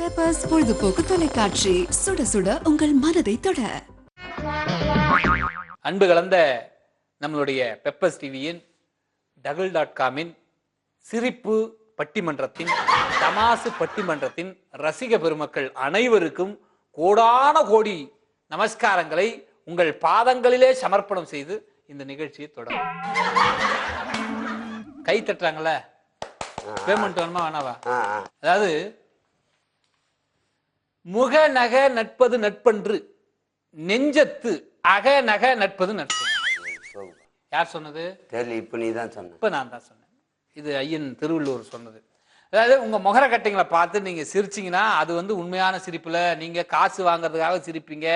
Peppers பொழுதுபோக்கு தொலைக்காட்சி, சுட சுட உங்கள் மனதை தொட. அன்பு கலந்த நம்மளுடைய பெப்பர்ஸ் டிவியின் டகுல்.காமின் சிரிப்பு பட்டிமன்றத்தின் தமாசு பட்டிமன்றத்தின் ரசிக பெருமக்கள் அனைவருக்கும் கோடான கோடி நமஸ்காரங்களை உங்கள் பாதங்களிலே சமர்ப்பணம் செய்து இந்த நிகழ்ச்சியை தொடரும். கை தட்டுறாங்கள, பேமெண்ட் வேணுமா வேணாவா? அதாவது முக நக நட்பது நட்பன்று, நெஞ்சத்து அக நக நட்பது நட்பு. யார் சொன்னது? இப்ப நீ தான் சொன்ன. இப்ப நான் தான் சொன்னேன். இது ஐயன் திருவள்ளுவர் சொன்னது. அதாவது உங்க முகர கட்டைங்களை பார்த்து நீங்க சிரிச்சீங்கன்னா அது வந்து உண்மையான சிரிப்புல நீங்க காசு வாங்குறதுக்காக சிரிப்பீங்க,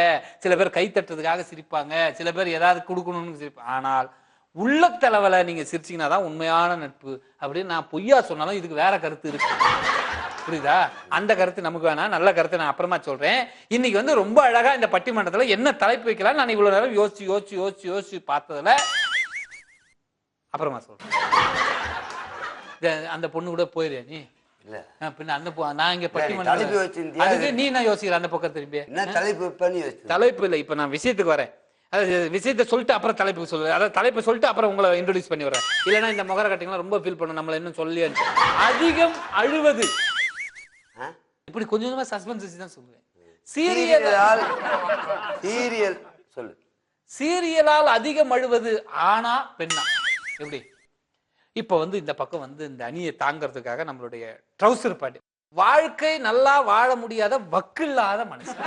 சில பேர் கை தட்டுறதுக்காக சிரிப்பாங்க, சில பேர் ஏதாவது கொடுக்கணும்னு சிரிப்பாங்க. ஆனால் உள்ளத்தளவுல நீங்க சிரிச்சீங்கன்னா தான் உண்மையான நட்பு அப்படின்னு நான் பொய்யா சொன்னாலும் இதுக்கு வேற கருத்து இருக்கு. புரியுதா? அந்த கருத்து நமக்கு வேணாம், நல்ல கருத்தை நான் அப்புறமா சொல்றேன். இன்னைக்கு வந்து ரொம்ப அழகா இந்த பட்டிமன்றத்துல என்ன தலைப்பு வைக்கலாம் நான் இவ்வளவு நேரம் யோசிச்சு யோசிச்சு யோசிச்சு யோசிச்சு பார்த்ததுல அப்புறமா சொல்றேன். அந்த பொண்ணு கூட போயிரு நீ இல்ல பின்ன அந்த நான் இங்க பட்டிமன்றம் அதுக்கு நீ என்ன யோசிக்கிற அந்த பக்கம் திரும்பி என்ன தலைப்பு தலைப்பு இல்லை. இப்ப நான் விஷயத்துக்கு வரேன். அதாவது விஷயத்தை சொல்லிட்டு அப்புறம் தலைப்பு சொல்லுவேன். அதாவது தலைப்பை சொல்லிட்டு அப்புறம் உங்களை இன்ட்ரோடியூஸ் பண்ணி வரேன். இல்லைன்னா இந்த முகர கட்டிங்கலாம் ரொம்ப ஃபீல் பண்ண நம்மள இன்னும் சொல்லி அதிகம் அழுவது. இப்படி கொஞ்சம் கொஞ்சமா சஸ்பென்ஸ் வச்சு தான் சொல்லுவேன். சீரியல் சொல்லு. சீரியலால் அதிகம் அழுவது ஆனா பெண்ணா? எப்படி? இப்ப வந்து இந்த பக்கம் வந்து இந்த அணியை தாங்கிறதுக்காக நம்மளுடைய ட்ரௌசர் பாட்டி, வாழ்க்கை நல்லா வாழ முடியாத வக்கில்லாத மனுஷன்,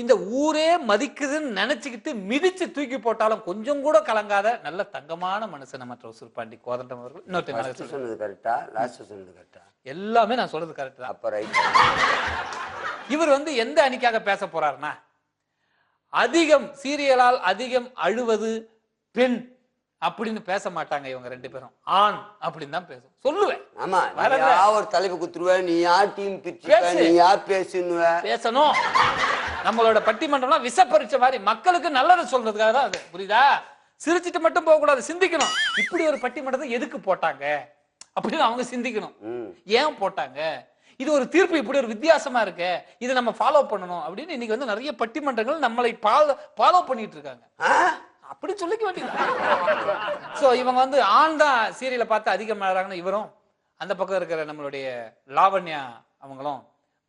இந்த ஊரே மதிக்குதுன்னு நினைச்சுக்கிட்டு மிதிச்சு தூக்கி போட்டாலும் கொஞ்சம் கூட கலங்காத நல்ல தங்கமான மனுஷன் நம்ம ட்ரௌசர் பாண்டி கோதண்டம் அவர்கள். இன்னொரு சொன்னது கரெக்டா, லாஸ்ட் சொன்னது கரெக்டா? எல்லாமே நான் சொல்றது கரெக்ட் தான். அப்ப ரைட். இவர் வந்து எந்த அணிக்காக பேச போறாருன்னா, அதிகம் சீரியலால் அதிகம் அழுவது பெண் அப்படின்னு பேச மாட்டாங்க இவங்க ரெண்டு பேரும், ஆண் அப்படின்னு தான் பேசும். சொல்லுவேன். ஆமா, ஒரு தலைப்பு குத்துருவ, நீ யார் டீம் பிரிச்சு, நீ யார் பேசணும். நம்மளோட பட்டிமன்றம்லாம் விசப்பரிச்ச மாதிரி மக்களுக்கு நல்லதை சொல்றதுக்காக தான் அது. புரியுதா? சிரிச்சிட்டு மட்டும் போக கூடாது, சிந்திக்கணும். இப்படி ஒரு பட்டிமன்றத்தை எதுக்கு போட்டாங்க அப்படின்னு அவங்க சிந்திக்கணும். ஏன் போட்டாங்க, இது ஒரு தீர்ப்பு இப்படி ஒரு வித்தியாசமா இருக்கு, இதை நம்ம ஃபாலோ பண்ணணும் அப்படின்னு இன்னைக்கு வந்து நிறைய பட்டிமன்றங்கள் நம்மளை ஃபாலோ பண்ணிட்டு இருக்காங்க. அப்படி சொல்லிக்க வேண்டியது. சோ இவங்க வந்து ஆண் தான் சீரியலை பார்த்து அதிகம் அழறாங்கன்னு இவரும், அந்த பக்கம் இருக்கிற நம்மளுடைய லாவண்யா அவங்களும்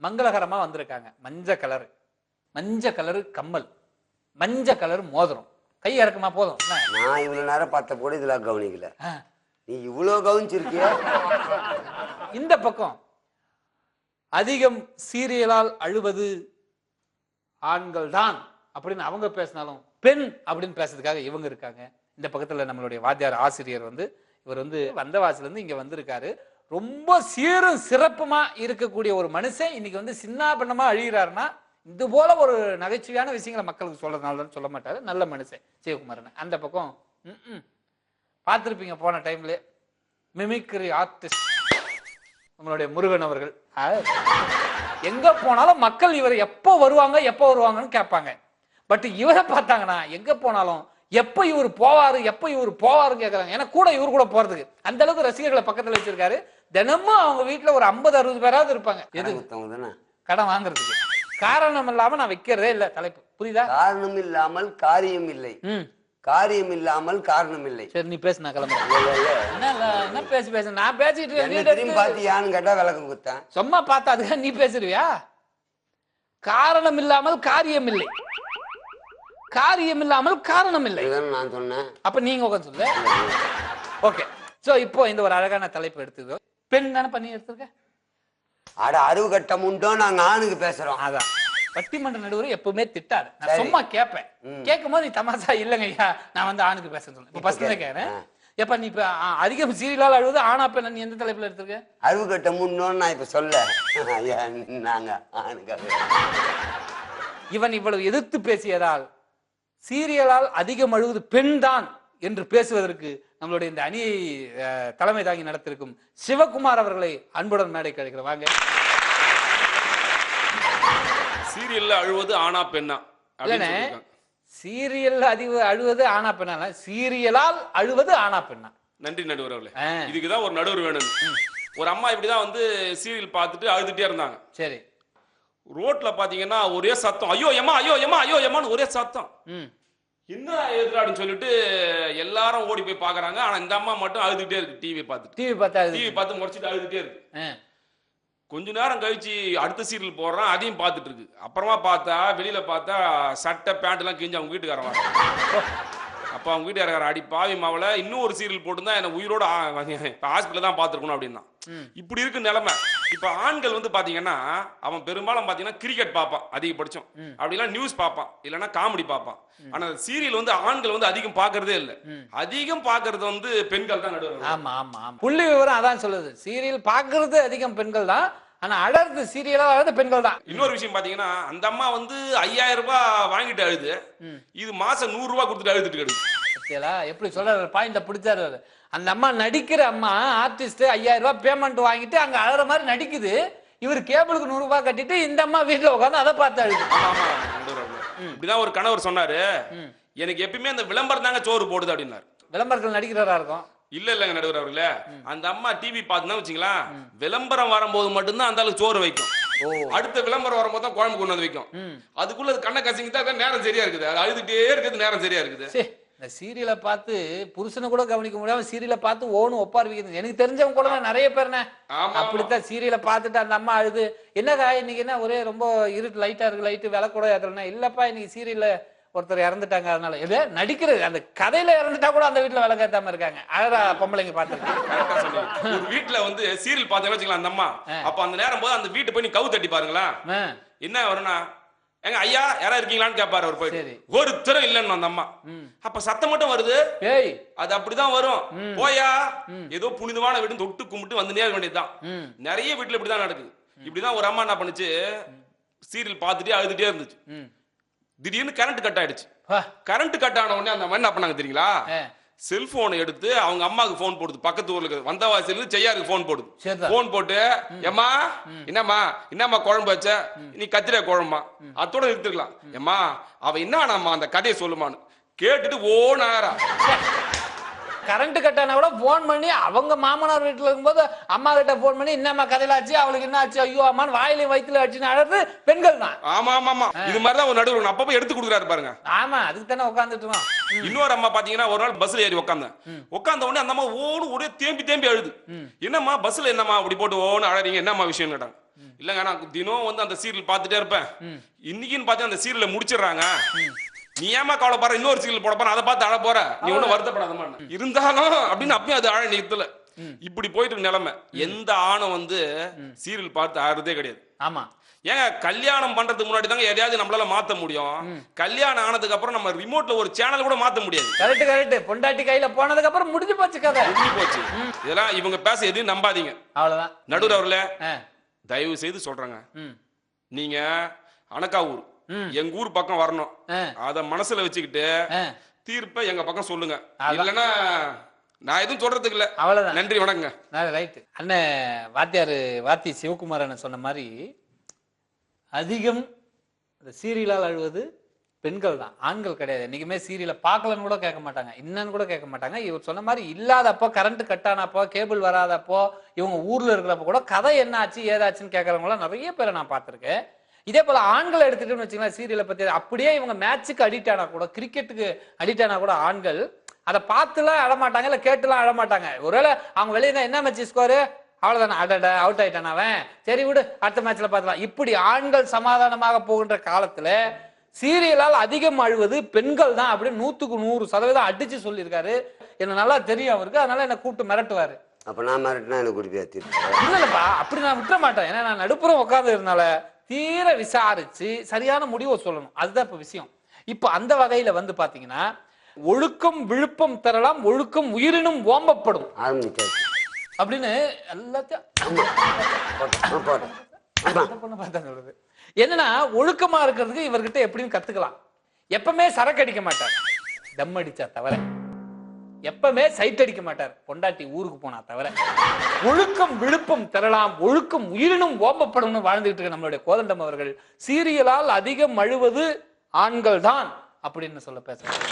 மங்களகரமா வந்திருக்காங்க. மஞ்ச கலரு கம்மல், மஞ்ச கலரு மோதிரம், கை இறக்குமா போதும். நான் இவ்வளவு நேரம் பார்த்த கூட இதெல்லாம் கவனிக்கல, நீ இவ்வளவு கவனிச்சிருக்கிய. இந்த பக்கம் அதிகம் சீரியலால் அழுவது ஆண்கள் தான் அப்படின்னு அவங்க பேசினாலும் பெண் அப்படின்னு பேசுறதுக்காக இவங்க இருக்காங்க. இந்த பக்கத்துல நம்மளுடைய வாத்தியார் ஆசிரியர் வந்து இவர் வந்து வந்தவாசில இருந்து இங்க வந்திருக்காரு. ரொம்ப சீரும் சிறப்புமா இருக்கக்கூடிய ஒரு மனுஷன் இன்னைக்கு வந்து சின்னாபண்ணமா அழிகிறாருன்னா இது போல ஒரு நகைச்சுவையான விஷயங்களை மக்களுக்கு சொல்றதுனால சொல்ல மாட்டாரு. நல்ல மனுஷன் சிவகுமாரன். அந்த பக்கம் பார்த்திருப்பீங்க போன டைம்ல மிமிக்ரி ஆர்டிஸ்ட் நம்மளுடைய முருகன் அவர்கள். எங்க போனாலும் மக்கள் இவர் எப்போ வருவாங்கன்னு கேட்பாங்க. பட் இவரை பார்த்தாங்கன்னா எங்க போனாலும் எப்ப இவர் போவாரு கேட்கறாங்க. ஏன்னா கூட இவர் கூட போறதுக்கு அந்த அளவுக்கு ரசிகர்களை பக்கத்துல வச்சிருக்காரு. தினமும் அவங்க வீட்டுல ஒரு 50-60 பேராவது இருப்பாங்க. எது கடன் வாங்குறதுக்கு. காரணம் இல்லாம நான் வைக்கிறதே இல்ல தலைப்பு. புரியுதா? காரணம் இல்லாமல் காரியம் இல்லை, காரியம் இல்லாமல் காரணம் இல்லை. சரி நீ பேசு, நான் கிளம்புறேன். என்ன பேசு நான் பேசிட்டு பாத்தியான்னு கேட்டா விளக்கம் கொடுத்தேன். சும்மா பார்த்தா அதுக்காக நீ பேசுறியா? காரணம் இல்லாமல் காரியம் இல்லை, காரியம் இல்லாமல் காரணம் இல்லை நான் சொன்னேன். அப்ப நீங்க உட்காந்து சொல்ல. ஓகே, சோ இப்போ இந்த ஒரு அழகான தலைப்பு எடுத்துக்கோ. பெண் தானே பண்ணி எடுத்துருக்க. அட அறிவு கட்டம் உண்டோ, நாங்க ஆணுக்கு பேசுறோம். அதான் பட்டிமன்ற நடுவர் எப்பவுமே திட்டாரு. நான் சும்மா கேட்பேன். கேட்கும் போது நீ தமாசா இல்லைங்க ஐயா நான் வந்து ஆணுக்கு பேச சொல்றேன். இப்ப பசங்க கேட்கிறேன். எப்ப நீ இப்ப அதிகம் சீரியலால் அழுவது ஆனா பெண், நீ எந்த தலைப்புல எடுத்துருக்க? அறிவு கட்டம் உண்டோன்னு நான் இப்ப சொல்ல. நாங்க ஆணுக்காக. இவன் இவ்வளவு எதிர்த்து பேசியதால் சீரியலால் அதிகம் அழுவது பெண் தான் என்று பேசுவதற்கு நம்மளுடைய இந்த அணியை தலைமை தாங்கி நடத்திருக்கும் சிவகுமார் அவர்களை அன்புடன் மேடை கழிக்கிறோம். வாங்க. சீரியல்ல அழுவது ஆனா பெண்ணா? சீரியல் அழுவது ஆனா பெண்ணா? சீரியலால் அழுவது ஆனா பெண்ணா? நன்றி நடுவர் அவர்களே. இதுக்குதான் ஒரு நடுவர் வேணும். ஒரு அம்மா இப்படிதான் வந்து சீரியல் பார்த்துட்டு அழுதுட்டே இருந்தாங்க. சரி. ரோட்ல பாத்தீங்கன்னா ஒரே சத்தம், ஐயோ ஏமா ஐயோ ஏமா ஐயோ ஏமான்னு ஒரே சத்தம். என்ன எதிராடுன்னு சொல்லிட்டு எல்லாரும் ஓடி போய் பாக்குறாங்க. ஆனா இந்த அம்மா மட்டும் அழுதுகிட்டே இருக்கு. டிவி பார்த்து முறைச்சிட்டு அழுதுகிட்டே இருக்கு. கொஞ்ச நேரம் கழிச்சு அடுத்த சீரியல் போடுறான், அதையும் பார்த்துட்டு இருக்கு. அப்புறமா பார்த்தா வெளியில பார்த்தா சட்டை பேண்ட் எல்லாம் கிழிஞ்சு அவங்க வீட்டுக்காரன் வர. அப்ப அவங்க வீட்டுக்காரர் அடி பாவி மாவள இன்னும் ஒரு சீரியல் போட்டுதான் என்ன உயிரோட ஹாஸ்பிட்டல் தான் பார்த்துருக்கணும் அப்படின்னா. இப்படி இருக்கு நிலைமை. இப்ப ஆண்கள் வந்து பாத்தீங்கன்னா அவன் பெரும்பாலும் பாத்தீங்கன்னா கிரிக்கெட் பார்ப்பான் அதிகபட்சம், அப்படிலாம் நியூஸ் பார்ப்பான், இல்லைன்னா காமெடி பார்ப்பான். ஆனா சீரியல் வந்து ஆண்கள் வந்து அதிகம் பாக்குறதே இல்ல. அதிகம் பாக்குறது வந்து பெண்கள் தான் நடுவர். ஆமா ஆமா ஆமா, புள்ளி விவரம் அதான் சொல்லுது. சீரியல் பாக்குறது அதிகம் பெண்கள் தான், ஆனா அடர்ந்து சீரியலா அழகு பெண்கள் தான். இன்னொரு விஷயம் பாத்தீங்கன்னா அந்த அம்மா வந்து 5000 ரூபாய் வாங்கிட்டு அழுது, இது மாசம் 100 ரூபாய் கொடுத்துட்டு அழுதுட்டு கிடக்கு. எப்படி சொல்றாரு, பாயிண்ட பிடிச்சாரு. அந்த அம்மா நடிக்கிற அம்மா ஆர்டிஸ்ட் 5000 ரூபாய் பேமெண்ட் வாங்கிட்டு அங்க அழற மாதிரி நடிக்குது. இவர் கேபிளுக்கு 100 ரூபாய் கட்டிட்டு இந்த அம்மா வீட்டுல உட்காந்து அதை பார்த்து அழுது. இப்படிதான் ஒரு கணவர் சொன்னாரு, எனக்கு எப்பயுமே அந்த விளம்பரம் தாங்க சோறு போடுது அப்படின்னாரு. விளம்பரத்தில் நடிக்கிறவரா இருக்கும். இல்லங்க நடுவர் அவர்களே, அந்த அம்மா டிவி பார்த்துனா வச்சுங்களா, விளம்பரம் வரும்போது மட்டும்தான் அந்த அளவுக்கு சோறு வைக்கும். அடுத்த விளம்பரம் வரும்போது தான் குழம்பு கொண்டு வந்து வைக்கும். அதுக்குள்ள கண்ணை கசிங்கிட்டா நேரம் சரியா இருக்குது, அது அழுதுட்டே இருக்குது, நேரம் சரியா இருக்குது. இந்த சீரியலை பார்த்து புருஷனை கூட கவனிக்க முடியாம சீரியலை பார்த்து ஓணும் ஒப்பார் வைக்கிறது எனக்கு தெரிஞ்சவங்க கூட நிறைய பேர் அப்படித்தான் சீரியலை பார்த்துட்டு அந்த அம்மா அழுது, என்னக்கா இன்னைக்கு என்ன ஒரே ரொம்ப இருட்டு லைட்டா இருக்கு, லைட்டு விலை கூட ஏற்றலன்னா, இல்லப்பா இன்னைக்கு சீரியல்ல ஒருத்தர் இறந்துட்டாங்க, அதனால எது நடிக்கிறது அந்த கதையில இறந்துட்டா கூட அந்த வீட்டுல விலை கேட்டாம இருக்காங்க. அழகா பொம்பளைங்க பார்த்துருக்காங்க. ஒரு வீட்டுல வந்து சீரியல் பார்த்து வச்சுக்கலாம் அந்த அம்மா, அப்ப அந்த நேரம் போது அந்த வீட்டை போய் நீ கவு தட்டி பாருங்களா, என்ன வரும்னா எங்க ஐயா யாரா இருக்கீங்களான்னு கேட்பாரு அவர் போயிட்டு. ஒருத்தரும் இல்லன்னு அந்த அம்மா. அப்ப சத்தம் மட்டும் வருது, அது அப்படிதான் வரும். போயா ஏதோ புனிதமான வீடு தொட்டு கும்பிட்டு வந்து நேர வேண்டியதுதான். நிறைய வீட்டுல இப்படிதான் நடக்குது. இப்படிதான் ஒரு அம்மா என்ன பண்ணுச்சு, சீரியல் பார்த்துட்டே அழுதுட்டே இருந்துச்சு. திடீர்னு கரண்ட் கட் ஆயிடுச்சு. கரண்ட் கட் ஆன உடனே அந்த அம்மா என்ன பண்ணாங்க தெரியுங்களா, செல்போன் எடுத்து அவங்க அம்மாவுக்கு போன் போடுது, பக்கத்து ஊர்ல வந்தவாசில செய்யாருக்கு போன் போடுது. போன் போட்டு எம்மா என்னம்மா குழம்பு வச்ச, நீ கத்திரிக்காய் குழம்பா, அதோட நிறுத்திருக்கலாம். எம்மா அவ என்னம்மா அந்த கதையை சொல்லுமான்னு கேட்டுட்டு ஓனாரா. கரண்ட் கட்டானா கூட போன் பண்ணி அவங்க மாமனார் வீட்டுல இருக்கும்போது அம்மா கிட்ட போன் பண்ணி என்னம்மா கதையில ஆச்சு, அவளுக்கு என்ன ஆச்சு, ஐயோ அம்மான்னு வாயிலையும் வயிற்றுல ஆச்சுன்னு அழகு பெண்கள் தான். ஆமா ஆமா ஆமா, இது மாதிரிதான் ஒரு நடுவர் அப்பப்ப எடுத்து கொடுக்குறாரு பாருங்க. ஆமா, அதுக்கு தானே உட்காந்துட்டு. இன்னொரு அம்மா பாத்தீங்கன்னா ஒரு நாள் பஸ்ல ஏறி உட்காந்த உடனே அந்த அம்மா ஓடு ஒரே தேம்பி அழுது. என்னம்மா பஸ்ல என்னம்மா அப்படி போட்டு ஓன்னு அழறீங்க, என்னம்மா விஷயம் கேட்டாங்க. இல்லங்க நான் தினம் வந்து அந்த சீரியல் பார்த்துட்டே இருப்பேன், இன்னைக்குன்னு பார்த்து அந்த சீரியலை முடிச்சிடறாங்க, நீ ஏமா கவலை பாரு, இன்னொரு சீரியல் போட போற, அதை பார்த்து அழ போற, நீ ஒன்னும் வருத்தப்படாதமா இருந்தாலும் அப்படின்னு அப்பயும் அது அழ நிறுத்தல. இப்படி போயிட்டு நிலைமை. எந்த ஆணும் வந்து சீரியல் பார்த்து ஆறுறதே கிடையாது. ஆமா, ஏங்க கல்யாணம் பண்றதுக்கு முன்னாடி தாங்க எதையாவது நம்மளால மாத்த முடியும். கல்யாணம் ஆனதுக்கு அப்புறம் நம்ம ரிமோட்ல ஒரு சேனல் கூட மாத்த முடியாது. கரெக்ட். பொண்டாட்டி கையில போனதுக்கு அப்புறம் முடிஞ்சு போச்சு கதை, முடிஞ்சு போச்சு. இதெல்லாம் இவங்க பேச எதுவும் நம்பாதீங்க. அவ்வளவுதான். நடுவர் அவர்களே தயவு செய்து சொல்றாங்க, நீங்க அனக்காவூர் எங்க ஊர் பக்கம் வரணும், அத மனசுல வச்சுக்கிட்டு தீர்ப்ப எங்க பக்கம் சொல்லுங்க, இல்லன்னா நான் எதுவும் சொல்றதுக்கு இல்ல. அவ்வளவுதான். நன்றி, வணக்கங்க. ரைட். அண்ணன் வாத்தி சிவகுமார் அண்ணன் சொன்ன மாதிரி அதிகம் சீரியலால் அழுவது பெண்கள் தான், ஆண்கள் கிடையாது. என்னைக்குமே சீரியலை பார்க்கலன்னு கூட கேட்க மாட்டாங்க, என்னன்னு கூட கேட்க மாட்டாங்க. இவர் சொன்ன மாதிரி இல்லாதப்போ, கரண்ட் கட் ஆனப்போ, கேபிள் வராதப்போ, இவங்க ஊர்ல இருக்கிறப்ப கூட கதை என்ன ஆச்சு ஏதாச்சுன்னு கேட்கறவங்களாம் நிறைய பேரை நான் பார்த்திருக்கேன். இதே போல ஆண்களை எடுத்துட்டோம்னு வச்சுக்கலாம், சீரியலை பத்தி அப்படியே இவங்க மேட்சுக்கு அடிக்ட் ஆனா கூட, கிரிக்கெட்டுக்கு அடிக்ட் ஆனா கூட ஆண்கள் அதை பார்த்துலாம் அழமாட்டாங்க, இல்ல கேட்டுலாம் அழமாட்டாங்க. ஒருவேளை அவங்க வெளியே என்ன மேட்ச் ஸ்கோரு, அவ்வளவுதானே, அடட அவுட் ஆயிட்டான் அவன், சரி விடு அடுத்த மேட்ச்ல பார்க்கலாம். இப்படி ஆண்கள் சமாதானமாக போகின்ற காலத்துல சீரியலால் அதிகம் அழுவது பெண்கள் தான் அப்படின்னு 100க்கு 100% அடிச்சு சொல்லியிருக்காரு. என்ன நல்லா தெரியும் அவருக்கு, அதனால என்ன கூப்பிட்டு மிரட்டுவாரு. அப்ப நான் மிரட்டினா எனக்கு இல்லப்பா, அப்படி நான் விட்டுற மாட்டேன். ஏன்னா நான் நடுப்புறம் உட்கார்ந்து இருந்தால தீர விசாரிச்சு சரியான முடிவை சொல்லணும், அதுதான் இப்ப விஷயம். இப்ப அந்த வகையில வந்து பாத்தீங்கன்னா, ஒழுக்கம் விழுப்பம் தரலாம், ஒழுக்கம் உயிரினும் ஓம்பப்படும் அப்படின்னு எல்லாத்தையும் சொல்றது. என்னன்னா ஒழுக்கமா இருக்கிறதுக்கு இவர்கிட்ட எப்படின்னு கத்துக்கலாம். எப்பவுமே சரக்கு அடிக்க மாட்டார், தம் அடிச்சா தவிர, எப்பவுமே சைட் அடிக்க மாட்டார், பொண்டாட்டி ஊருக்கு போனா தவிர. ஒழுக்கம் விழுப்பம் தரலாம், ஒழுக்கம் உயிரினும் ஓம்பப்படும் வாழ்ந்துகிட்டு இருக்க நம்மளுடைய கோதண்டம் அவர்கள் சீரியலால் அதிகம் அழுவது ஆண்கள் தான் அப்படின்னு சொல்ல பேசுறாங்க.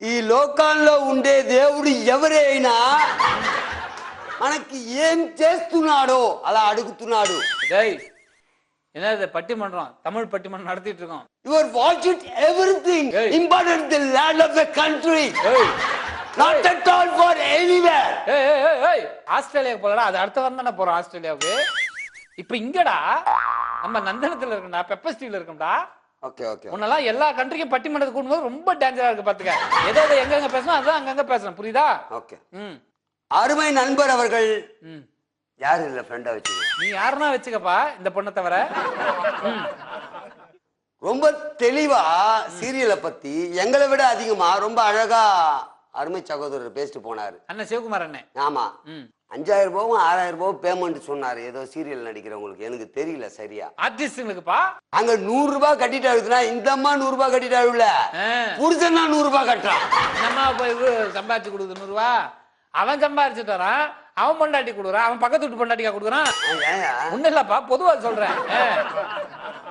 ఈ లోకాల్లో ఉండే దేవుడు ఎవరైనా మనకి ఏం చేస్తున్నాడో అలా అడుగుతున్నాడు. டேய் என்ன இது பட்டிமன்றம், தமிழ் பட்டிமன்றம் நடத்திட்டு இருக்கோம். You are watching everything important the land of the country. Not at all for anywhere. ஏய் ஆஸ்திரேலியாவுக்கு போலடா, அது அடுத்த வாரம் தானே போறோம் ஆஸ்திரேலியாவுக்கு. இப்ப இங்கடா நம்ம நந்தனத்துல இருக்கோம்டா, பெப்பர் ஸ்டீல் இருக்கோம்டா. Okay okay. உன்னெல்லாம் எல்லா கண்ட்ரிக்கும் பட்டிமன்றத்துக்கு கூடும்போது ரொம்ப டேஞ்சரா இருக்கு பாத்துக்க. எதை எங்க பேசணும் அதான் அங்கங்க பேசணும், புரியுதா? ஓகே. அருமை நண்பர் அவர்கள் யாரு இல்ல ஃப்ரெண்டா வச்சுக்க. நீ யாருன்னா வச்சுக்கப்பா இந்த பொண்ணை தவிர. ரொம்ப தெளிவா சீரியலை பத்தி எங்களை விட அதிகமா ரொம்ப அழகா அருமை சகோதரர் பேசிட்டு போனாரு அண்ணன் சிவகுமார் அண்ணன். ஆமா. 5000 ரூபாவும் 6000 ரூபாவும் பேமெண்ட் சொன்னாரு ஏதோ சீரியல் நடிக்கிறவங்களுக்கு. எனக்கு தெரியல சரியா. ஆர்டிஸ்டுங்களுக்குப்பா அங்க 100 ரூபாய் கட்டிட்டு அழுதுனா இந்த அம்மா 100 ரூபாய் கட்டிட்டு அழுவல, புருஷன்னா 100 ரூபாய் கட்டுறான். நம்ம போய் சம்பாதிச்சு கொடுக்குது 100 ரூபா, அவன் சம்பாதிச்சுட்டு வரான், அவன் பொண்டாட்டி கொடுக்குறான், அவன் பக்கத்து வீட்டு பொண்டாட்டிக்கா கொடுக்குறான். ஒண்ணு இல்லப்பா பொதுவா சொல்றேன்.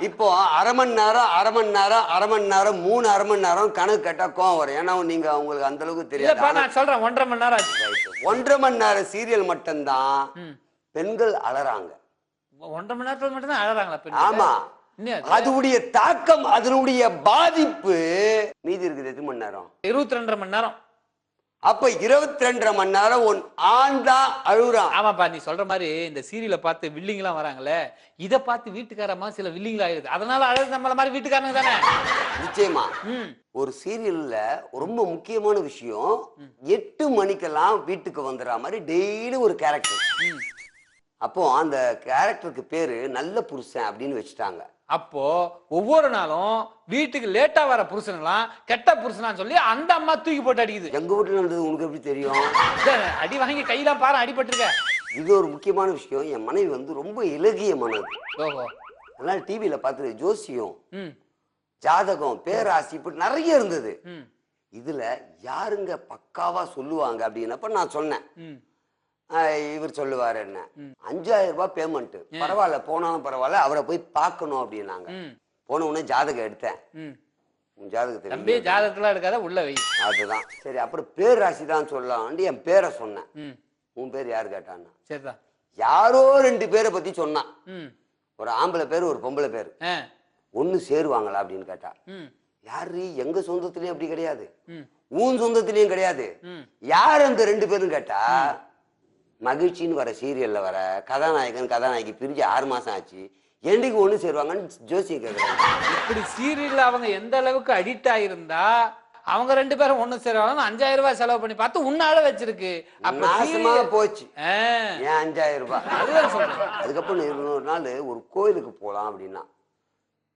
இப்போ அரை மணி நேரம் 3 அரை மணி நேரம் கணக்கு கேட்டா கோவம் வரும். ஏன்னா நீங்க உங்களுக்கு அந்த அளவுக்கு தெரியாது. நான் சொல்றேன் 1.5 மணி நேரம் 1.5 மணி நேரம் சீரியல் மட்டும்தான் பெண்கள் அலறாங்க. 1.5 மணி நேரத்துல மட்டும்தான் அழறாங்களா? ஆமா. அதனுடைய தாக்கம், அதனுடைய பாதிப்பு மீதி இருக்குது எத்தனை மணி நேரம்? 22.5 மணி நேரம். அப்ப 22.5 மணி நேரம் ஆண் தான் அழுகுறான். ஆமாப்பா நீ சொல்ற மாதிரி இந்த சீரியல பார்த்து வில்லிங் எல்லாம் வராங்களே, இத பார்த்து வீட்டுக்காரமா சில வில்லிங் ஆயிடுது. அதனால அழகு நம்மள மாதிரி வீட்டுக்காரங்க தானே. நிச்சயமா. ஒரு சீரியல்ல ரொம்ப முக்கியமான விஷயம் 8 மணிக்கெல்லாம் வீட்டுக்கு வந்துடுற மாதிரி டெய்லி ஒரு கேரக்டர். அப்போ அந்த கேரக்டருக்கு பேரு நல்ல புருஷன் அப்படின்னு வச்சுட்டாங்க. அப்போ ஒவ்வொரு நாளும் வீட்டுக்கு லேட்டா வர புருஷன்லாம் கெட்ட புருஷனான்னு சொல்லி அந்த அம்மா தூக்கி போட்டு அடிக்குது. எங்க வீட்டுல நடந்தது உனக்கு எப்படி தெரியும்? அடி வாங்கி கையெல்லாம் பாரு அடிபட்டிருக்க. இது ஒரு முக்கியமான விஷயம். என் மனைவி ரொம்ப இலகிய மனது. ஓஹோ. அதனால டிவியில பார்த்து ஜோசியம், ஜாதகம், பேராசி இப்படி நிறைய இருந்தது. இதுல யாருங்க பக்காவா சொல்லுவாங்க அப்படின்னப்ப நான் சொன்னேன். இவர் சொல்லுவாரு என்ன 5000 ரூபாய் பேமெண்ட் பரவாயில்ல, போனாலும் பரவாயில்ல, அவரை போய் பார்க்கணும் அப்படின்னாங்க. போன உடனே ஜாதகம் எடுத்தேன். ஜாதகத்தை ஜாதகத்துல எடுக்காத உள்ள வை. அதுதான் சரி. அப்புறம் பேர் ராசி தான் சொல்லலாம். என் பேரை சொன்னேன். உன் பேர் யாரு கேட்டான்னா சரிதான். யாரோ 2 பேரை பத்தி சொன்னான். ஒரு ஆம்பளை பேரு ஒரு பொம்பளை பேரு. ஒண்ணு சேருவாங்களா அப்படின்னு கேட்டா, யாரு எங்க சொந்தத்திலயும் அப்படி கிடையாது, உன் சொந்தத்திலயும் கிடையாது. யார் அந்த 2 பேரும் கேட்டா, மகிழ்ச்சின்னு வர சீரியல்ல வர கதாநாயகன் கதாநாயகி பிரிஞ்சு 6 மாசம் ஆச்சு, என்னைக்கு ஒண்ணு சேருவாங்கன்னு ஜோசியம் கேக்குறாங்க. இப்படி சீரியல்ல அவங்க எந்த அளவுக்கு அடிக்ட் ஆயிருந்தா அவங்க 2 பேரும் ஒண்ணு சேருவாங்க. 5000 ரூபாய் செலவு பண்ணி பார்த்து உன்னால வச்சிருக்கு. நாசமா போச்சு. ஏன் 5000 ரூபாய்? அதுதான் சொல்றேன். அதுக்கப்புறம் இன்னொரு நாள் ஒரு கோயிலுக்கு போலாம் அப்படின்னா,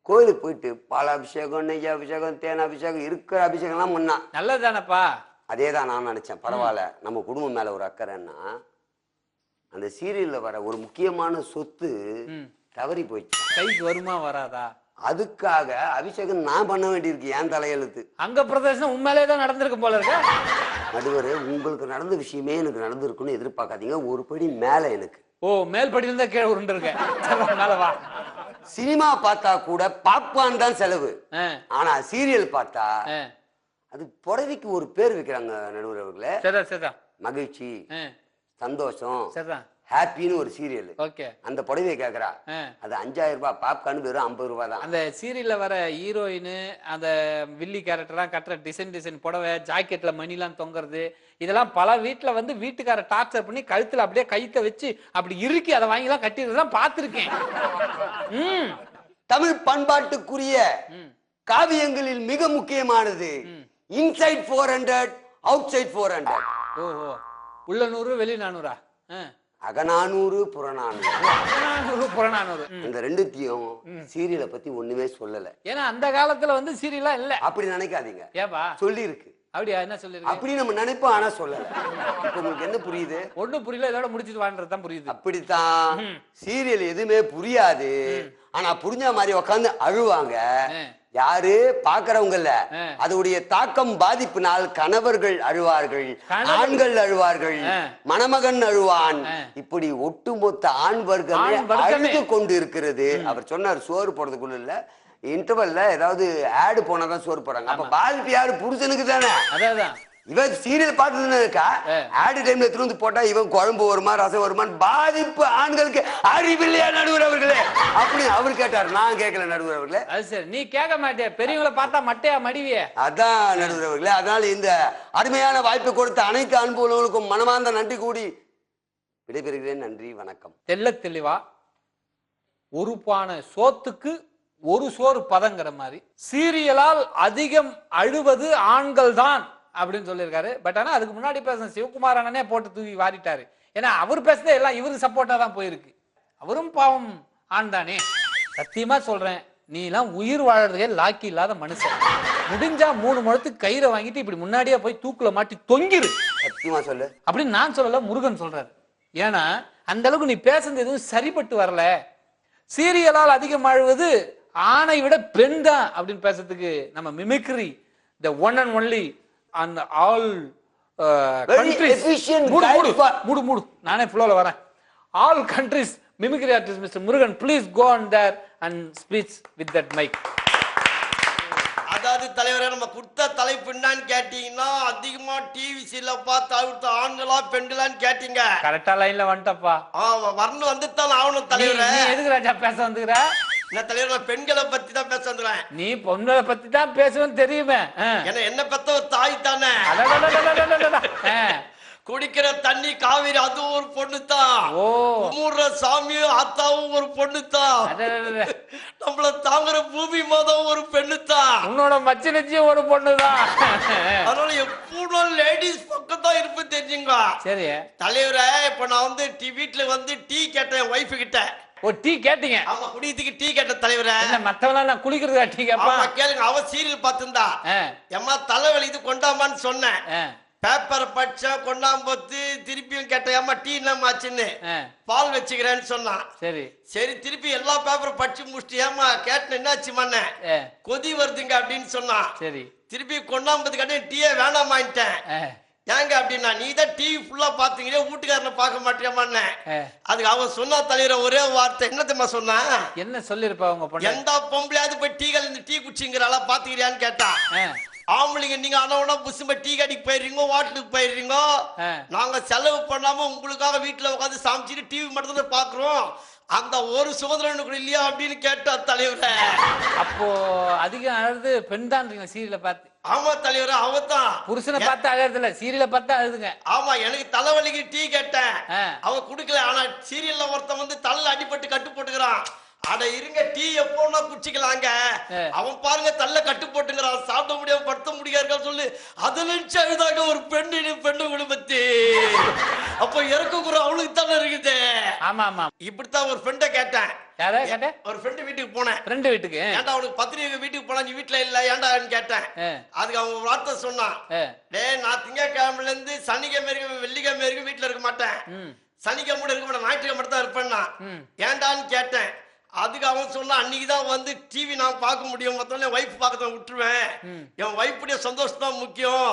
கோயிலுக்கு போயிட்டு பால் அபிஷேகம், நெய் அபிஷேகம், தேன் அபிஷேகம், இருக்கிற அபிஷேகம் எல்லாம் முன்னா நல்லதானப்பா. அதேதான் நான் நினைச்சேன். பரவாயில்ல, நம்ம குடும்பம் மேல ஒரு அக்கறைன்னா அந்த சீரியல்ல வர ஒரு முக்கியமான சொத்து தவறி போயிடுச்சு. கைக்கு வருமா வராதா? அதுக்காக அபிஷேகம் நான் பண்ண வேண்டியிருக்கு. ஏன் தலையெழுத்து அங்க பிரதேசம் உண்மையிலே தான் நடந்திருக்கும் போல இருக்க. நடுவரே, உங்களுக்கு நடந்த விஷயமே எனக்கு நடந்திருக்குன்னு எதிர்பார்க்காதீங்க. ஒரு படி மேல எனக்கு. ஓ, மேல் படியில இருந்தா கீழே உருண்டு இருக்கேன். மேல வா. சினிமா பார்த்தா கூட பாப்கார்ன் தான் செலவு. ஆனா சீரியல் பார்த்தா அது புடவைக்கு ஒரு பேர் வைக்கிறாங்க நடுவர் அவர்களே. மகிழ்ச்சி, சந்தோஷம், ஹாப்பின்னு ஒரு சீரியல். அந்த புடவையை கேக்குறா, அது 5000 ரூபாய், பாப்கார்ன் வெறும் 50 ரூபாய் தான். அந்த சீரியல்ல வர ஹீரோயின் அந்த வில்லி கேரக்டர்லாம் கட்டுற டிசைன் புடவை, ஜாக்கெட்ல மணிலாம் தொங்குறது, இதெல்லாம் பல வீட்டுல வந்து வீட்டுக்கார டார்ச்சர் பண்ணி கழுத்துல அப்படியே கைத்த வச்சு அப்படி இறுக்கி அதை வாங்கி எல்லாம் கட்டிதான் பார்த்திருக்கேன். தமிழ் பண்பாட்டுக்குரிய காவியங்களில் மிக முக்கியமானது இன்சைட் 400, அவுட்சைட் 400. ஓஹோ, உள்ள 100 வெளி 400. அகநானூறு புறநானூறு. இந்த 2த்தையும் சீரியலை பத்தி ஒண்ணுமே சொல்லல. ஏன்னா அந்த காலத்துல வந்து சீரியலா இல்ல. அப்படி நினைக்காதீங்க. ஏப்பா சொல்லி இருக்கு. அப்படியா? என்ன சொல்லிருக்கு? அப்படி நம்ம நினைப்போம், ஆனா சொல்லல. இப்ப உங்களுக்கு என்ன புரியுது? ஒண்ணும் புரியல, இதோட முடிச்சிட்டு வான்றதுதான் புரியுது. அப்படித்தான் சீரியல் எதுவுமே புரியாது, ஆனா புரிஞ்ச மாதிரி உட்காந்து அழுவாங்க. யாரு பாக்குறவங்க இல்ல. அதோடைய தாக்கம் பாதிப்பினால் கணவர்கள் அழுவார்கள், ஆண்கள் அழுவார்கள், மணமகன் அழுவான். இப்படி ஒட்டுமொத்த ஆண் வர்க்கமே அழுது கொண்டு இருக்கிறது. அவர் சொன்னார், சோறு போடுறதுக்குள்ள இல்ல, இன்டர்வல்ல ஏதாவது ஆடு போனாதான் சோறு போறாங்க. அப்ப பாதிப்பு யாரு? புருஷனுக்கு தானே. இவன் சீரியல் பார்த்துன்னு இருக்கா ஆடு டைம்ல திரும்பி போட்டா இவன் குழம்பு வருமா ரசம் வருமான்னு பாதிப்பு ஆண்களுக்கு அறிவில்லையா நடுவர் அவர்களே அப்படி அவர் கேட்டார். நான் கேட்கல நடுவர் அவர்களே. அது சரி, நீ கேட்க மாட்டே, பெரியவங்களை பார்த்தா மட்டையா மடிவியே. அதான் நடுவர் அவர்களே. அதனால இந்த அருமையான வாய்ப்பை கொடுத்த அனைத்து அன்புகளுக்கும் மனமார்ந்த நன்றி கூடி விடைபெறுகிறேன். நன்றி, வணக்கம். தெளிவா ஒரு பானை சோத்துக்கு ஒரு சோறு பதங்கிற மாதிரி சீரியலால் அதிகம் அழுவது ஆண்கள் தான் அப்படின்னு சொல்லியிருக்காரு. பட் ஆனா அதுக்கு முன்னாடி பேச சிவகுமார் அண்ணனே போட்டு தூக்கி வாரிட்டாரு. ஏன்னா அவர் பேசுறது எல்லாம் இவருக்கு சப்போர்ட்டா தான் போயிருக்கு. அவரும் பாவம் ஆண் தானே. சத்தியமா சொல்றேன், நீ எல்லாம் உயிர் வாழறதுக்கே லாக்கி இல்லாத மனுஷன். முடிஞ்சா 3 முழத்துக்கு கயிறை வாங்கிட்டு இப்படி முன்னாடியே போய் தூக்குல மாட்டி தொங்கிரு. சத்தியமா சொல்லு அப்படின்னு நான் சொல்லல, முருகன் சொல்றாரு. ஏன்னா அந்த அளவுக்கு நீ பேசுறது எதுவும் சரிப்பட்டு வரல. சீரியலால் அதிகம் அழுவது ஆணை விட பெண் தான் அப்படின்னு பேசுறதுக்கு நம்ம mimicry the one and only and all countries மூடு நானே ஃப்ளோல வரேன். all countries mimicry artist Mr. Murugan, please go on there and speak with that mic. அதாவது தலைவரே, நம்ம கொடுத்த தலைப்பு என்னன்னு கேட்டீங்கன்னா அதிகமா டிவி சீரியல பார்த்து அழுத்த ஆண்களா பெண்களான்னு கேட்டீங்க. கரெக்டா லைன்ல வந்துட்டப்பா. வரணும் வந்துட்டான் ஆகணும் தலைவரே. நீ எதுக்கு ராஜா பேச வந்துக்கிற? என்ன தலைவர், நான் பெண்களை பத்தி தான் பேச வந்துறேன். நீ பொண்ணுகளை பத்தி தான் பேசுவேன்னு தெரியுமே. என்ன பெத்த ஒரு தாய் தானே. குடிக்கிற தண்ணி காவிரி அது ஒரு பொண்ணு தான். குமுற சாமியும் அத்தாவும் ஒரு பொண்ணு தான். நம்மள தாங்குற பூமி மாதம் ஒரு பெண்ணு தான். உன்னோட மச்சினச்சியும் ஒரு பொண்ணு தான். அதனால எப்பவும் லேடிஸ் பக்கம் தான் இருப்பு தெரிஞ்சுங்க. சரி தலைவரே, இப்ப நான் வந்து வீட்டுல வந்து டீ கேட்டேன் ஒய்ஃபு கிட்ட. ஓ, டீ கேட்டீங்க? ஆமா, குடிக்கிறதுக்கு டீ கேட்ட தலைவரே. மத்தவங்க நான் குளிக்கிறதா டீ கேப்பா? கேளுங்க. அவ சீரியல் பார்த்திருந்தா. எம்மா தலைவலி இது கொண்டாமான்னு சொன்னேன். பேப்பரை படிச்ச கொண்டாம்பொத்து திருப்பியும் கேட்டேன், ஏமா டீ என்னமாச்சுன்னு. பால் வச்சுக்கிறேன்னு சொன்னான். சரி சரி, திருப்பி எல்லா பேப்பரும் படிச்சு முடிச்சுட்டு ஏமா கேட்டேன் என்னாச்சு மண்ண கொதி வருதுங்க அப்படின்னு சொன்னான். சரி, திருப்பி கொண்டாம்பது கேட்டேன் டீயே வேணாமான்ட்டேன். ஏங்க அப்படின்னா, நீ தான் டிவி ஃபுல்லா பாத்தீங்களே, வீட்டுக்காரனை பார்க்க மாட்டியாமான்னு. அதுக்கு அவன் சொன்னா தலைவர ஒரே வார்த்தை என்ன தெரியுமா சொன்னா? என்ன சொல்லிருப்பா உங்க பொண்ணு? எந்த பொம்பளையாவது போய் டீ கலந்து டீ குடிச்சிங்கிறாளா பாத்துக்கிறியான்னு கேட்டா. ஆம்பளைங்க நீங்க ஆனவனா புசும்ப டீ கடைக்கு போயிடுறீங்க, ஹோட்டலுக்கு போயிடுறீங்க, நாங்க செலவு பண்ணாம உங்களுக்காக வீட்டுல உட்காந்து சமைச்சிட்டு டிவி மட்டும் தான் பாக்குறோம், அந்த ஒரு சுதந்திரம் கூட இல்லையா அப்படின்னு கேட்டா தலைவர. அப்போ அதிகம் அழுது பெண் தான் சீரியல பார்த்து. ஆமா தலைவர, அவதான் புருஷனை பார்த்து அழறது இல்ல, சீரியல பார்த்து அழுதுங்க. ஆமா, எனக்கு தலைவலிக்கு டீ கேட்டேன், அவ குடுக்கல. ஆனா சீரியல்ல ஒருத்தன் வந்து தள்ள அடிபட்டு கட்டு போட்டுக்கிறான். அட இருங்க, டீ எப்போனா குடிச்சிக்கலாங்க, அவன் பாருங்க தள்ள கட்டு போட்டுங்கிறான், சாப்பிட முடியாம படுத்த முடியாது சொல்லு. அதை நினைச்சு அழுதாங்க ஒரு பெண்ணு குடும்பத்தி. அப்ப இறக்குற அவளுக்கு தானே இருக்குது. ஆமா ஆமா, இப்படித்தான் ஒரு ஃப்ரெண்ட கேட்டேன். ஒரு ஃப்ரெண்டு வீட்டுக்கு போனேன். ஃப்ரெண்டு வீட்டுக்கு ஏன்டா அவனுக்கு பத்திரிக்கை வீட்டுக்கு போனா நீ வீட்டுல இல்ல ஏன்டான்னு கேட்டேன். அதுக்கு அவன் ஒரு வார்த்தை சொன்னான், டேய் நான் திங்கக்கிழமைல இருந்து சனிக்கிழமை வரைக்கும் வெள்ளிக்கிழமை வரைக்கும் வீட்டுல இருக்க மாட்டேன், சனிக்கிழமை இருக்க மாட்டேன், ஞாயிற்றுக்கிழமை மட்டும் தான் இருப்பேன்னா. ஏன்டான்னு கேட்டேன். அதுக்கு அவன் சொன்னா, அன்னைக்குதான் வந்து டிவி நான் பார்க்க முடியும், மொத்தம் என் வைஃப் பார்க்க விட்டுருவேன், என் வைஃபுடைய சந்தோஷம் தான் முக்கியம்,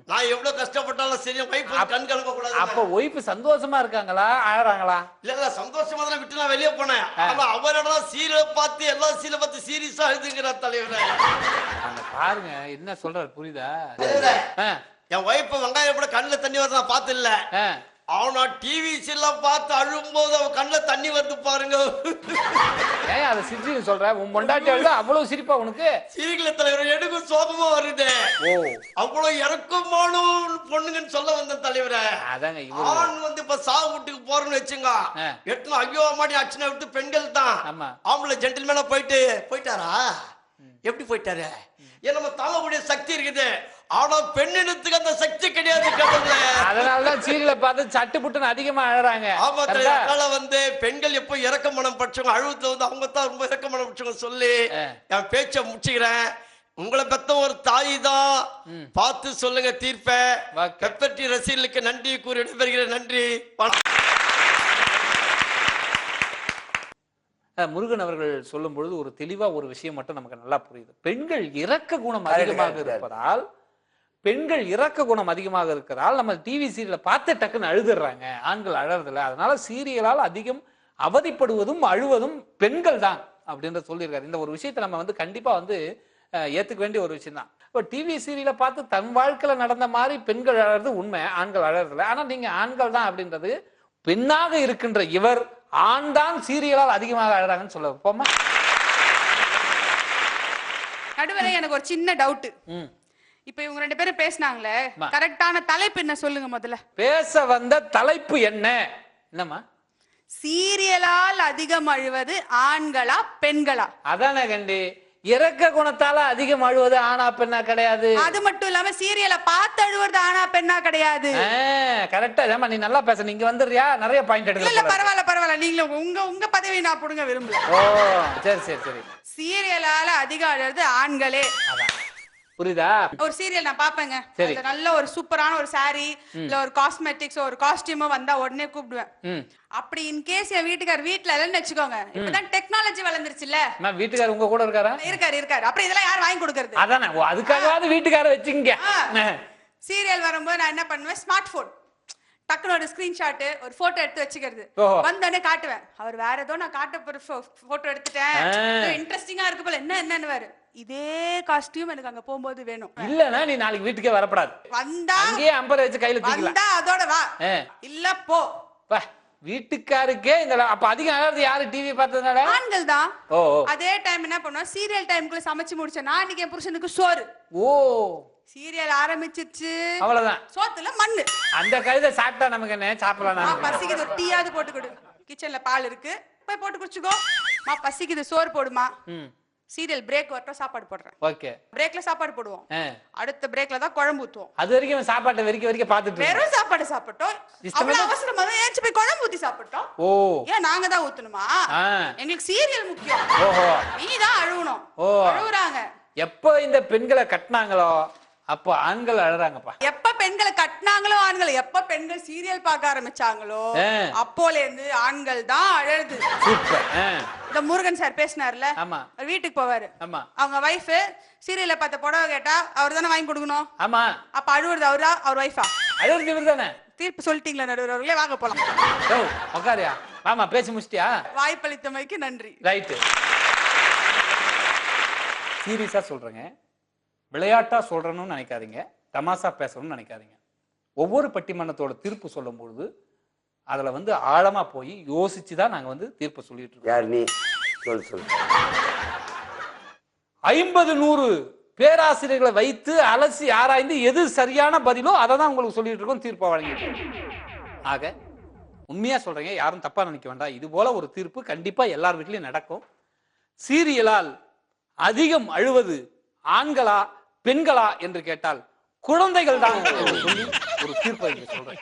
நான் எவ்வளவு கஷ்டப்பட்டாலும் சரி என் வைஃப் கண் கலக்க கூடாது. அப்ப வைஃப் சந்தோஷமா இருக்காங்களா அழறாங்களா? இல்ல சந்தோஷமா தான் விட்டு நான் வெளியே போனேன். ஆனா அவரோட சீரியலை பார்த்து எல்லா சீரியலை பார்த்து சீரியஸா எழுதுங்கிற தலைவரே. பாருங்க என்ன சொல்றாரு, புரியுதா? என் வைஃப் வெங்காயம் கூட கண்ணுல தண்ணி வருது நான் பார்த்து இல்ல, அவனா டிவி எல்லாம் பார்த்து அழும்போது அவன் கண்ணுல தண்ணி வருது பாருங்க. ஏன் அதை சிரிச்சு சொல்ற? உன் பொண்டாட்டி அழுதா அவ்வளவு சிரிப்பா உனக்கு? சிரிக்கல தலைவர், எனக்கு சோகமா வருது. அவ்வளவு இறக்கமான பொண்ணுங்கன்னு சொல்ல வந்த தலைவரை. ஆண் வந்து இப்ப சாவு வீட்டுக்கு போறோம்னு வச்சுங்க, எட்டு ஐயோ மாடி அச்சனை விட்டு பெண்கள் தான். ஆம்பளை ஜென்டில்மேனா போயிட்டாரா? எப்படி போயிட்டாரு? ஏன் நம்ம தாங்கக்கூடிய சக்தி இருக்குது, ஆனா பெண்ணினத்துக்கு அந்த சக்தி கிடையாது. அதனாலதான் சீரியலை பார்த்து சட்டு புட்டுன்னு அதிகமா அழறாங்க. ஆமா, அதனால வந்து பெண்கள் எப்போ இறக்க மனம் பட்சவங்க, அழுவத்துல வந்து அவங்க தான் ரொம்ப இறக்க மனம் பட்சவங்க சொல்லி என் பேச்ச முடிச்சுக்கிறேன். உங்களை பெத்த ஒரு தாய் தான், பார்த்து சொல்லுங்க தீர்ப்ப. பெப்பர்டி ரசிகர்களுக்கு நன்றி கூறி விடைபெறுகிறேன். நன்றி. முருகன் அவர்கள் சொல்லும் பொழுது ஒரு தெளிவா ஒரு விஷயம் மட்டும் நமக்கு நல்லா புரியுது. பெண்கள் இரக்க குணம் அதிகமாக இருக்கிறதால் நம்ம டிவி சீரியலை பார்த்து டக்குன்னு அழுதுறாங்க, ஆண்கள் அழறதில்ல. அதனால சீரியலால் அதிகம் அவதிப்படுவதும் அழுவதும் பெண்கள் தான் அப்படின்ற சொல்லியிருக்காரு. இந்த ஒரு விஷயத்தை நம்ம வந்து கண்டிப்பா வந்து ஏத்துக்க வேண்டிய ஒரு விஷயம் தான். இப்போ டிவி சீரியலை பார்த்து தன் வாழ்க்கையில நடந்த மாதிரி பெண்கள் அழறது உண்மை, ஆண்கள் அழறதில்ல. ஆனா நீங்க ஆண்கள் தான் அப்படின்றது, பெண்ணாக இருக்கின்ற இவர் ஆண் தான் சீரியலால் அதிகமாக அழறாங்கன்னு சொல்ல போமா. நடுவரே எனக்கு ஒரு சின்ன டவுட். இப்ப இவங்க 2 பேரும் பேசினாங்களே, கரெக்டான தலைப்பு என்ன சொல்லுங்க முதல்ல. பேச வந்த தலைப்பு என்ன? என்னம்மா? சீரியலால் அதிகம் அழுவது ஆண்களா பெண்களா? அதானே கண்டி, இறக்க குணத்தால அதிகம் அழுவது ஆனா பெண்ணா கிடையாது. அது மட்டும் இல்லாம சீரியலை பார்த்து அழுவது ஆனா பெண்ணா கிடையாது. கரெக்டா. ஏமா நீ நல்லா பேச, நீங்க வந்துறியா? நிறைய பாயிண்ட் எடுக்க. இல்ல பரவாயில்ல பரவாயில்ல, நீங்களும் உங்க பதவி நான் புடுங்க விரும்பல. ஓ சரி சரி சரி. சீரியலால அதிகம் அழுவது ஆண்களே. புரியுதா? ஒரு சீரியல் நான் பாப்பேங்க, நல்ல ஒரு சூப்பரான ஒரு சாரி இல்ல ஒரு காஸ்மெட்டிக்ஸ் ஒரு காஸ்டியூம் வந்தா உடனே கூப்பிடுவேன். அப்படி இன் கேஸ் என் வீட்டுக்கார் வீட்டுல இல்லன்னு வச்சுக்கோங்க, இப்பதான் டெக்னாலஜி வளர்ந்துருச்சுல்ல. வீட்டுக்காரர் உங்க கூட இருக்காரா? இருக்காரு. அப்புறம் இதெல்லாம் யார் வாங்கி கொடுக்கறது? அதானே, அதுக்காகவாது வீட்டுக்காரர் வச்சுங்க. சீரியல் வரும்போது நான் என்ன பண்ணுவேன், ஸ்மார்ட் போன் டக்குனு ஒரு ஸ்கிரீன்ஷாட் ஒரு போட்டோ எடுத்து வச்சுக்கிறது. வந்தோடனே காட்டுவேன். அவர் வேற ஏதோ நான் காட்ட போட்டோ எடுத்துட்டேன், இன்ட்ரெஸ்டிங்கா இருக்கு போல, என்னன்னு இதே காஸ்டியூம் எனக்கு அங்க போகும்போது வேணும். இல்லனா நீ நாளைக்கு வீட்டுக்கே வரப்படாது. வந்தா அங்கேயே அம்பர் வச்சு கையில தூக்கிக்கலாம். வந்தா அதோட வா, இல்ல போ. வீட்டுக்காருக்கே இந்த அப்ப அதிகம் அழறது யாரு? டிவி பார்த்ததுனால ஆண்கள் தான். அதே டைம் என்ன பண்ணுவோம், சீரியல் டைம்க்குள்ள சமைச்சு முடிச்சேன் நான் இன்னைக்கு என் புருஷனுக்கு சோறு. ஓ சீரியல் ஆரம்பிச்சிச்சு, அவ்வளவுதான். சோத்துல மண்ணு. அந்த கழுதை சாப்பிட்டா நமக்கு என்ன சாப்பிடலாம்? பசிக்குது, ஒரு டீயாவது போட்டு கொடு. கிச்சன்ல பால் இருக்கு, போய் போட்டு குடிச்சுக்கோ. மா பசிக்குது, சோறு போடுமா. சீரியல் பிரேக் வரட்டும், சாப்பாடு போடுறேன். ஓகே. பிரேக்ல சாப்பாடு போடுவோம், அடுத்த பிரேக்ல தான் குழம்பு ஊத்துவோம். அது வரைக்கும் சாப்பாட்டை வரைக்கும் பார்த்துட்டு வெறும் சாப்பாடு சாப்பிட்டோம். அவ்வளவு அவசரமா ஏஞ்சி போய் குழம்பு ஊத்தி சாப்பிட்டோம். ஓ ஏன் நாங்க தான் ஊத்தணுமா? எங்களுக்கு சீரியல் முக்கியம். ஓஹோ, நீ தான் அழுவணும். அழுவுறாங்க. எப்போ இந்த பெண்களை கட்டினாங்களோ அப்போ ஆண்கள் அழறாங்கப்பா. எப்ப பெண்களை கட்டினாங்களோ ஆண்கள், எப்ப பெண்கள் சீரியல் பார்க்க ஆரம்பிச்சாங்களோ அப்போல இருந்து ஆண்கள் தான் அழகுது. சூப்பர். இந்த முருகன் சார் பேசினார்ல, வீட்டுக்கு போவாரு, அவங்க வைஃப் சீரியல்ல பார்த்த புடவை கேட்டா அவர் தானே வாங்கி கொடுக்கணும். ஆமா. அப்ப அழுவுறது அவரா அவர் வைஃபா? அழுவுறது இவர் தானே. தீர்ப்பு சொல்லிட்டீங்களா நடுவர் அவர்களே? வாங்க போலாம். உக்காரியா? ஆமா, பேசி முடிச்சிட்டியா? வாய்ப்பளித்தமைக்கு நன்றி. ரைட்டு. சீரியஸா சொல்றேங்க, விளையாட்டா சொல்றணும்னு நினைக்காதீங்க, தமாசா பேசணும்னு நினைக்காதீங்க. ஒவ்வொரு பட்டிமன்றத்தோட தீர்ப்பு சொல்லும் பொழுது அதுல ஆழமா போய் யோசிச்சுதான் நாங்க தீர்ப்பு சொல்லிட்டு இருக்கோம். யார் நீ? சொல்லு. 50-100 பேராசிரியர்களை வைத்து அலசி ஆராய்ந்து எது சரியான பதிலோ அதை தான் உங்களுக்கு சொல்லிட்டு இருக்கோம், தீர்ப்பா வழங்கிட்டு இருக்கோம். ஆக உண்மையா சொல்றேங்க, யாரும் தப்பா நினைக்க வேண்டாம். இது போல ஒரு தீர்ப்பு கண்டிப்பா எல்லார் வீட்லயும் நடக்கும். சீரியலால் அதிகம் அழுவது ஆண்களா பெண்களா என்று கேட்டால் குழந்தைகள் தான் சொல்லி ஒரு தீர்ப்பை சொல்றேன்.